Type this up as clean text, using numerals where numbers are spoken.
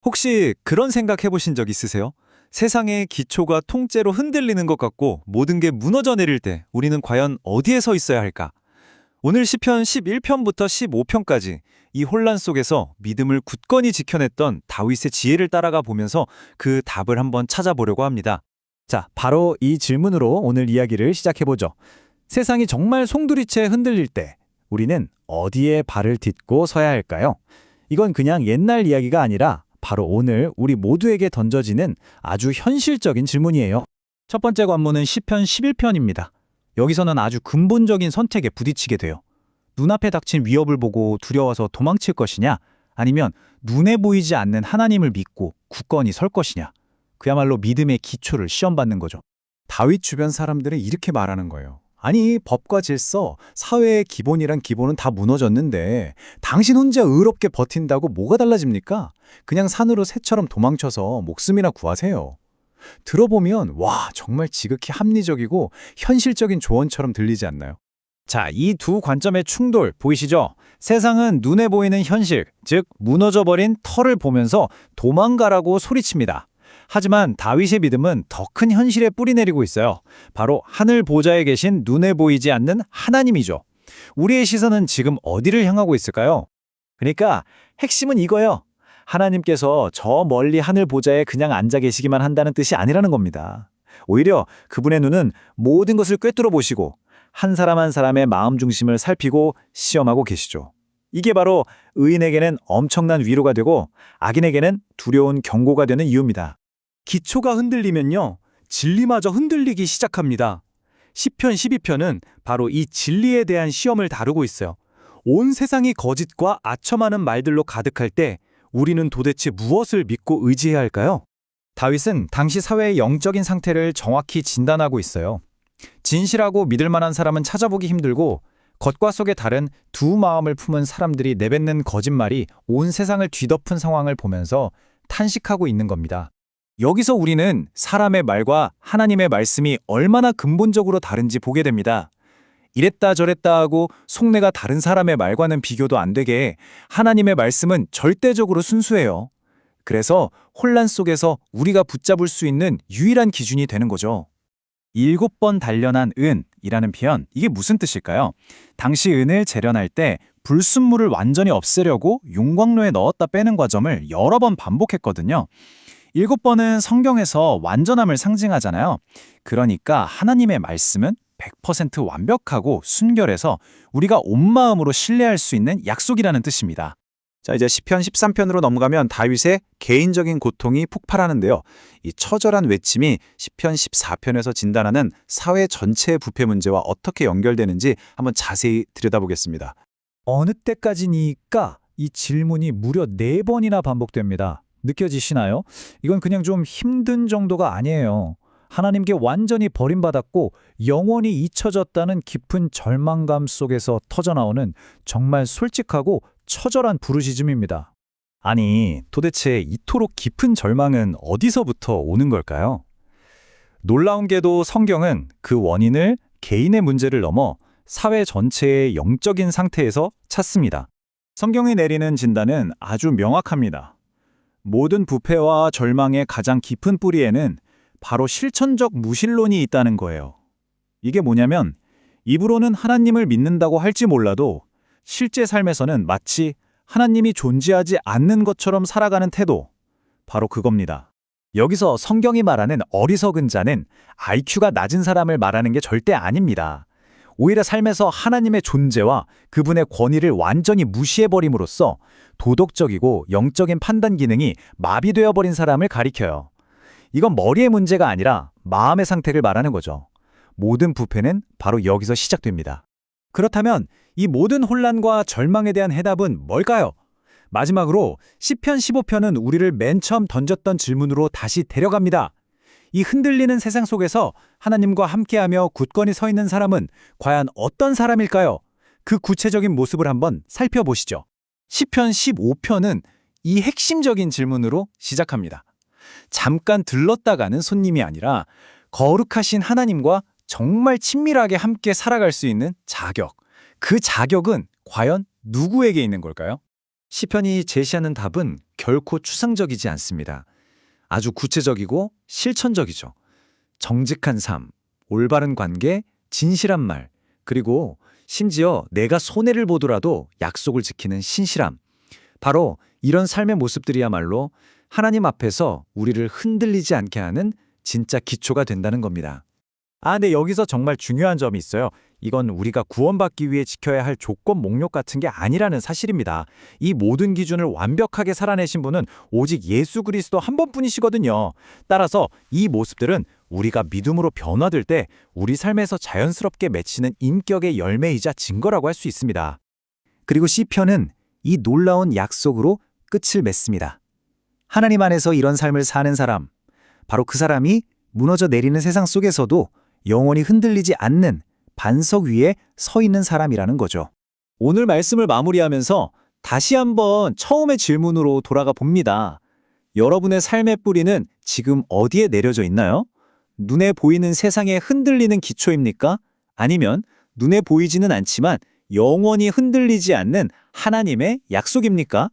혹시 그런 생각 해보신 적 있으세요? 세상의 기초가 통째로 흔들리는 것 같고 모든 게 무너져 내릴 때 우리는 과연 어디에 서 있어야 할까? 오늘 시편 11편부터 15편까지 이 혼란 속에서 믿음을 굳건히 지켜냈던 다윗의 지혜를 따라가 보면서 그 답을 한번 찾아보려고 합니다. 자, 바로 이 질문으로 오늘 이야기를 시작해보죠. 세상이 정말 송두리째 흔들릴 때 우리는 어디에 발을 딛고 서야 할까요? 이건 그냥 옛날 이야기가 아니라 바로 오늘 우리 모두에게 던져지는 아주 현실적인 질문이에요. 첫 번째 관문은 시편 11편입니다. 여기서는 아주 근본적인 선택에 부딪히게 돼요. 눈앞에 닥친 위협을 보고 두려워서 도망칠 것이냐, 아니면 눈에 보이지 않는 하나님을 믿고 굳건히 설 것이냐. 그야말로 믿음의 기초를 시험받는 거죠. 다윗 주변 사람들은 이렇게 말하는 거예요. 아니, 법과 질서, 사회의 기본이란 기본은 다 무너졌는데 당신 혼자 의롭게 버틴다고 뭐가 달라집니까? 그냥 산으로 새처럼 도망쳐서 목숨이나 구하세요. 들어보면 와, 정말 지극히 합리적이고 현실적인 조언처럼 들리지 않나요? 자, 이 두 관점의 충돌 보이시죠? 세상은 눈에 보이는 현실, 즉 무너져버린 터를 보면서 도망가라고 소리칩니다. 하지만 다윗의 믿음은 더 큰 현실에 뿌리 내리고 있어요. 바로 하늘 보좌에 계신 눈에 보이지 않는 하나님이죠. 우리의 시선은 지금 어디를 향하고 있을까요? 그러니까 핵심은 이거예요. 하나님께서 저 멀리 하늘 보좌에 그냥 앉아 계시기만 한다는 뜻이 아니라는 겁니다. 오히려 그분의 눈은 모든 것을 꿰뚫어 보시고 한 사람 한 사람의 마음 중심을 살피고 시험하고 계시죠. 이게 바로 의인에게는 엄청난 위로가 되고 악인에게는 두려운 경고가 되는 이유입니다. 기초가 흔들리면요, 진리마저 흔들리기 시작합니다. 시편 12편은 바로 이 진리에 대한 시험을 다루고 있어요. 온 세상이 거짓과 아첨하는 말들로 가득할 때 우리는 도대체 무엇을 믿고 의지해야 할까요? 다윗은 당시 사회의 영적인 상태를 정확히 진단하고 있어요. 진실하고 믿을 만한 사람은 찾아보기 힘들고 겉과 속에 다른 두 마음을 품은 사람들이 내뱉는 거짓말이 온 세상을 뒤덮은 상황을 보면서 탄식하고 있는 겁니다. 여기서 우리는 사람의 말과 하나님의 말씀이 얼마나 근본적으로 다른지 보게 됩니다. 이랬다 저랬다 하고 속내가 다른 사람의 말과는 비교도 안 되게 하나님의 말씀은 절대적으로 순수해요. 그래서 혼란 속에서 우리가 붙잡을 수 있는 유일한 기준이 되는 거죠. 7번 단련한 은이라는 표현, 이게 무슨 뜻일까요? 당시 은을 재련할 때 불순물을 완전히 없애려고 용광로에 넣었다 빼는 과정을 여러 번 반복했거든요. 7번은 성경에서 완전함을 상징하잖아요. 그러니까 하나님의 말씀은 100% 완벽하고 순결해서 우리가 온 마음으로 신뢰할 수 있는 약속이라는 뜻입니다. 자, 이제 시편 13편으로 넘어가면 다윗의 개인적인 고통이 폭발하는데요. 이 처절한 외침이 시편 14편에서 진단하는 사회 전체의 부패 문제와 어떻게 연결되는지 한번 자세히 들여다보겠습니다. 어느 때까지니까 이 질문이 무려 4번이나 반복됩니다. 느껴지시나요? 이건 그냥 좀 힘든 정도가 아니에요. 하나님께 완전히 버림받았고 영원히 잊혀졌다는 깊은 절망감 속에서 터져나오는 정말 솔직하고 처절한 부르짖음입니다. 아니, 도대체 이토록 깊은 절망은 어디서부터 오는 걸까요? 놀라운 게도 성경은 그 원인을 개인의 문제를 넘어 사회 전체의 영적인 상태에서 찾습니다. 성경이 내리는 진단은 아주 명확합니다. 모든 부패와 절망의 가장 깊은 뿌리에는 바로 실천적 무신론이 있다는 거예요. 이게 뭐냐면 입으로는 하나님을 믿는다고 할지 몰라도 실제 삶에서는 마치 하나님이 존재하지 않는 것처럼 살아가는 태도, 바로 그겁니다. 여기서 성경이 말하는 어리석은 자는 IQ가 낮은 사람을 말하는 게 절대 아닙니다. 오히려 삶에서 하나님의 존재와 그분의 권위를 완전히 무시해버림으로써 도덕적이고 영적인 판단 기능이 마비되어 버린 사람을 가리켜요. 이건 머리의 문제가 아니라 마음의 상태를 말하는 거죠. 모든 부패는 바로 여기서 시작됩니다. 그렇다면 이 모든 혼란과 절망에 대한 해답은 뭘까요? 마지막으로 시편 15편은 우리를 맨 처음 던졌던 질문으로 다시 데려갑니다. 이 흔들리는 세상 속에서 하나님과 함께하며 굳건히 서 있는 사람은 과연 어떤 사람일까요? 그 구체적인 모습을 한번 살펴보시죠. 시편 15편은 이 핵심적인 질문으로 시작합니다. 잠깐 들렀다 가는 손님이 아니라 거룩하신 하나님과 정말 친밀하게 함께 살아갈 수 있는 자격. 그 자격은 과연 누구에게 있는 걸까요? 시편이 제시하는 답은 결코 추상적이지 않습니다. 아주 구체적이고 실천적이죠. 정직한 삶, 올바른 관계, 진실한 말, 그리고 심지어 내가 손해를 보더라도 약속을 지키는 신실함. 바로 이런 삶의 모습들이야말로 하나님 앞에서 우리를 흔들리지 않게 하는 진짜 기초가 된다는 겁니다. 네, 여기서 정말 중요한 점이 있어요. 이건 우리가 구원받기 위해 지켜야 할 조건 목록 같은 게 아니라는 사실입니다. 이 모든 기준을 완벽하게 살아내신 분은 오직 예수 그리스도 한 번뿐이시거든요. 따라서 이 모습들은 우리가 믿음으로 변화될 때 우리 삶에서 자연스럽게 맺히는 인격의 열매이자 증거라고 할 수 있습니다. 그리고 시편은 이 놀라운 약속으로 끝을 맺습니다. 하나님 안에서 이런 삶을 사는 사람, 바로 그 사람이 무너져 내리는 세상 속에서도 영원히 흔들리지 않는 반석 위에 서 있는 사람이라는 거죠. 오늘 말씀을 마무리하면서 다시 한번 처음의 질문으로 돌아가 봅니다. 여러분의 삶의 뿌리는 지금 어디에 내려져 있나요? 눈에 보이는 세상에 흔들리는 기초입니까? 아니면 눈에 보이지는 않지만 영원히 흔들리지 않는 하나님의 약속입니까?